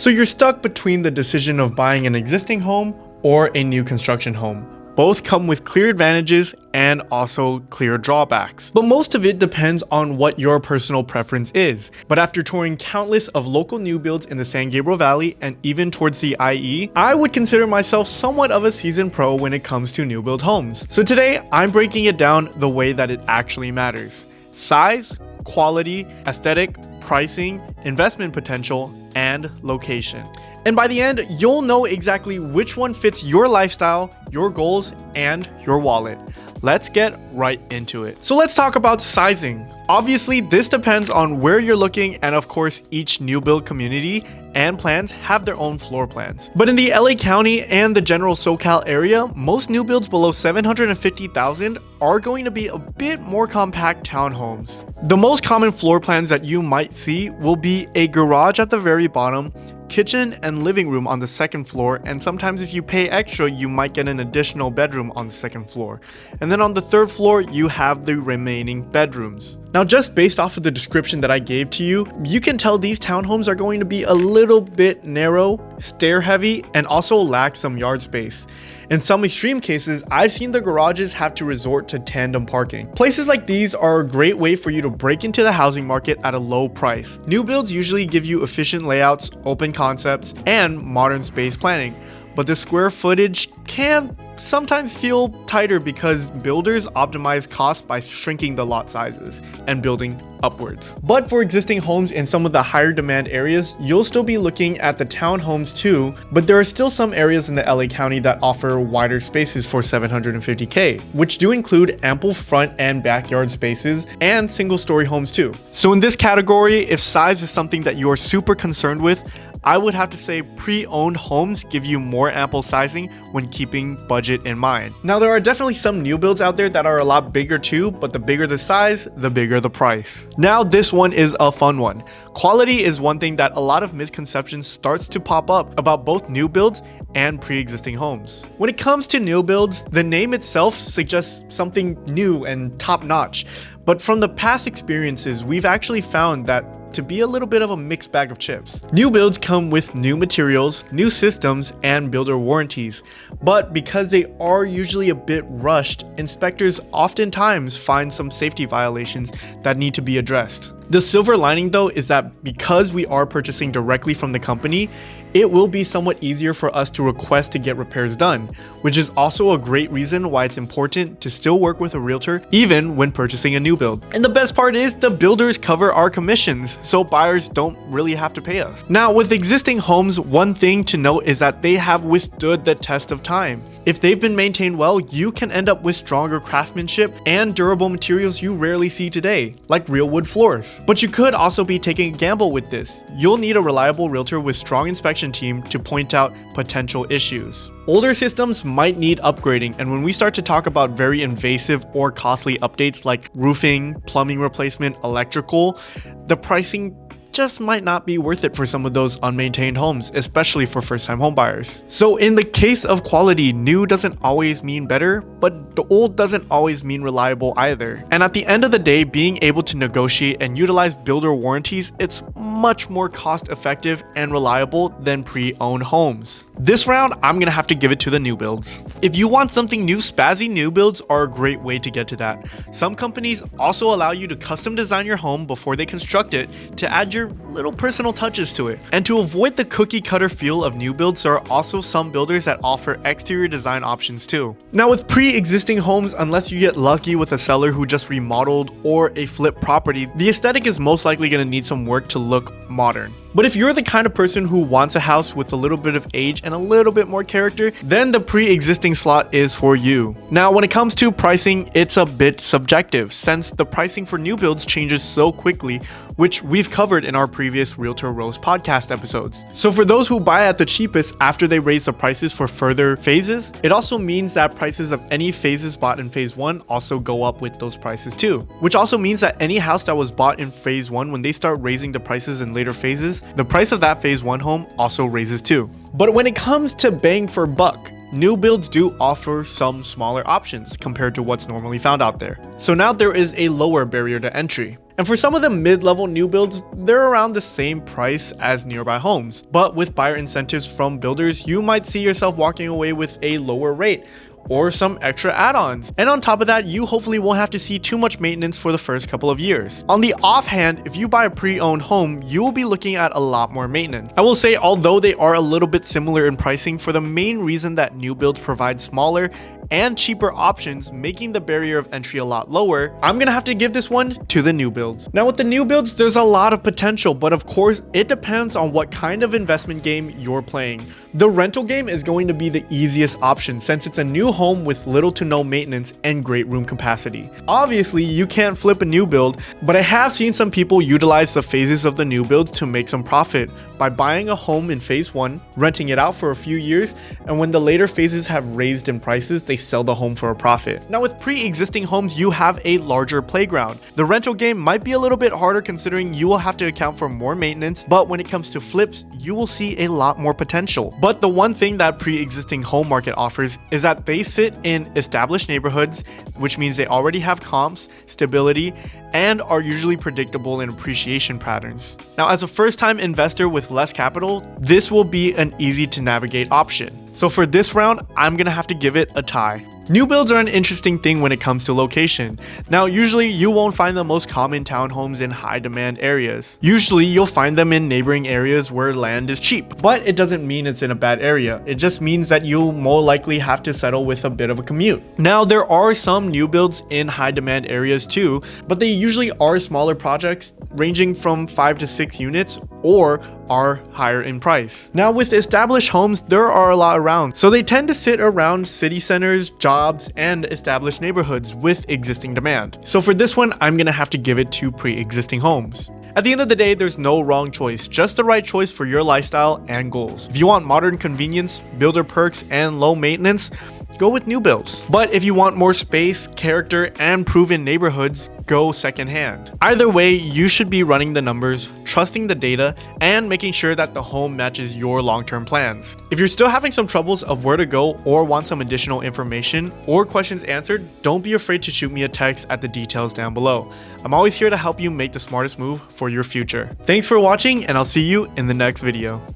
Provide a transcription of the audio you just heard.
So you're stuck between the decision of buying an existing home or a new construction home. Both come with clear advantages and also clear drawbacks. But most of it depends on what your personal preference is. But after touring countless of local new builds in the San Gabriel Valley and even towards the IE, I would consider myself somewhat of a seasoned pro when it comes to new build homes. So today, I'm breaking it down the way that it actually matters. Size, quality, aesthetic, pricing, investment potential, and location. And by the end, you'll know exactly which one fits your lifestyle, your goals, and your wallet. Let's get right into it. So let's talk about sizing. Obviously, this depends on where you're looking, and of course, each new build community and plans have their own floor plans. But in the LA County and the general SoCal area, most new builds below 750,000 are going to be a bit more compact townhomes. The most common floor plans that you might see will be a garage at the very bottom, kitchen and living room on the second floor, and sometimes if you pay extra, you might get an additional bedroom on the second floor. And then on the third floor, you have the remaining bedrooms. Now, just based off of the description that I gave to you, you can tell these townhomes are going to be a little bit narrow, stair heavy, and also lack some yard space. In some extreme cases, I've seen the garages have to resort to tandem parking. Places like these are a great way for you to break into the housing market at a low price. New builds usually give you efficient layouts, open concepts, and modern space planning, but the square footage can sometimes feel tighter because builders optimize costs by shrinking the lot sizes and building upwards. But for existing homes in some of the higher demand areas, you'll still be looking at the townhomes too, but there are still some areas in the LA County that offer wider spaces for $750K, which do include ample front and backyard spaces and single-story homes too. So in this category, if size is something that you are super concerned with, I would have to say pre-owned homes give you more ample sizing when keeping budget in mind. Now, there are definitely some new builds out there that are a lot bigger too, but the bigger the size, the bigger the price. Now, this one is a fun one. Quality is one thing that a lot of misconceptions starts to pop up about both new builds and pre-existing homes. When it comes to new builds, the name itself suggests something new and top-notch, but from the past experiences, we've actually found that to be a little bit of a mixed bag of chips. New builds come with new materials, new systems, and builder warranties, but because they are usually a bit rushed, inspectors oftentimes find some safety violations that need to be addressed. The silver lining though is that because we are purchasing directly from the company, it will be somewhat easier for us to request to get repairs done, which is also a great reason why it's important to still work with a realtor even when purchasing a new build. And the best part is the builders cover our commissions, so buyers don't really have to pay us. Now, with existing homes, one thing to note is that they have withstood the test of time. If they've been maintained well, you can end up with stronger craftsmanship and durable materials you rarely see today, like real wood floors. But you could also be taking a gamble with this. You'll need a reliable realtor with strong inspection team to point out potential issues. Older systems might need upgrading, and when we start to talk about very invasive or costly updates like roofing, plumbing replacement, electrical, the pricing just might not be worth it for some of those unmaintained homes, especially for first-time home buyers. So in the case of quality, new doesn't always mean better, but the old doesn't always mean reliable either. And at the end of the day, being able to negotiate and utilize builder warranties, it's much more cost-effective and reliable than pre-owned homes. This round, I'm gonna have to give it to the new builds. If you want something new, spazzy new builds are a great way to get to that. Some companies also allow you to custom design your home before they construct it to add your little personal touches to it. And to avoid the cookie cutter feel of new builds, there are also some builders that offer exterior design options too. Now, with pre-existing homes, unless you get lucky with a seller who just remodeled or a flip property, the aesthetic is most likely going to need some work to look modern. But if you're the kind of person who wants a house with a little bit of age and a little bit more character, then the pre-existing slot is for you. Now, when it comes to pricing, it's a bit subjective since the pricing for new builds changes so quickly, which we've covered in our previous Realtor Roast podcast episodes. So for those who buy at the cheapest after they raise the prices for further phases, it also means that prices of any phases bought in phase 1 also go up with those prices too. Which also means that any house that was bought in phase 1, when they start raising the prices in later phases, the price of that phase 1 home also raises too. But when it comes to bang for buck, new builds do offer some smaller options compared to what's normally found out there. So now there is a lower barrier to entry. And for some of the mid-level new builds, they're around the same price as nearby homes. But with buyer incentives from builders, you might see yourself walking away with a lower rate or some extra add-ons. And on top of that, you hopefully won't have to see too much maintenance for the first couple of years. On the offhand, if you buy a pre-owned home, you will be looking at a lot more maintenance. I will say, although they are a little bit similar in pricing, for the main reason that new builds provide smaller and cheaper options, making the barrier of entry a lot lower, I'm gonna have to give this one to the new builds. Now with the new builds, there's a lot of potential, but of course, it depends on what kind of investment game you're playing. The rental game is going to be the easiest option since it's a new home with little to no maintenance and great room capacity. Obviously, you can't flip a new build, but I have seen some people utilize the phases of the new builds to make some profit by buying a home in phase 1, renting it out for a few years, and when the later phases have raised in prices, they sell the home for a profit. Now with pre-existing homes, you have a larger playground. The rental game might be a little bit harder considering you will have to account for more maintenance, but when it comes to flips, you will see a lot more potential. But the one thing that pre-existing home market offers is that they sit in established neighborhoods, which means they already have comps, stability, and are usually predictable in appreciation patterns. Now, as a first-time investor with less capital, this will be an easy to navigate option. So for this round, I'm gonna have to give it a tie. New builds are an interesting thing when it comes to location. Now, usually you won't find the most common townhomes in high demand areas. Usually you'll find them in neighboring areas where land is cheap, but it doesn't mean it's in a bad area. It just means that you'll more likely have to settle with a bit of a commute. Now, there are some new builds in high demand areas too, but they usually are smaller projects ranging from 5 to 6 units or are higher in price. Now with established homes, there are a lot around, so they tend to sit around city centers, jobs, and established neighborhoods with existing demand. So for this one, I'm gonna have to give it to pre-existing homes. At the end of the day, there's no wrong choice, just the right choice for your lifestyle and goals. If you want modern convenience, builder perks, and low maintenance, go with new builds. But if you want more space, character, and proven neighborhoods, go secondhand. Either way, you should be running the numbers, trusting the data, and making sure that the home matches your long-term plans. If you're still having some troubles of where to go or want some additional information or questions answered, don't be afraid to shoot me a text at the details down below. I'm always here to help you make the smartest move for your future. Thanks for watching, and I'll see you in the next video.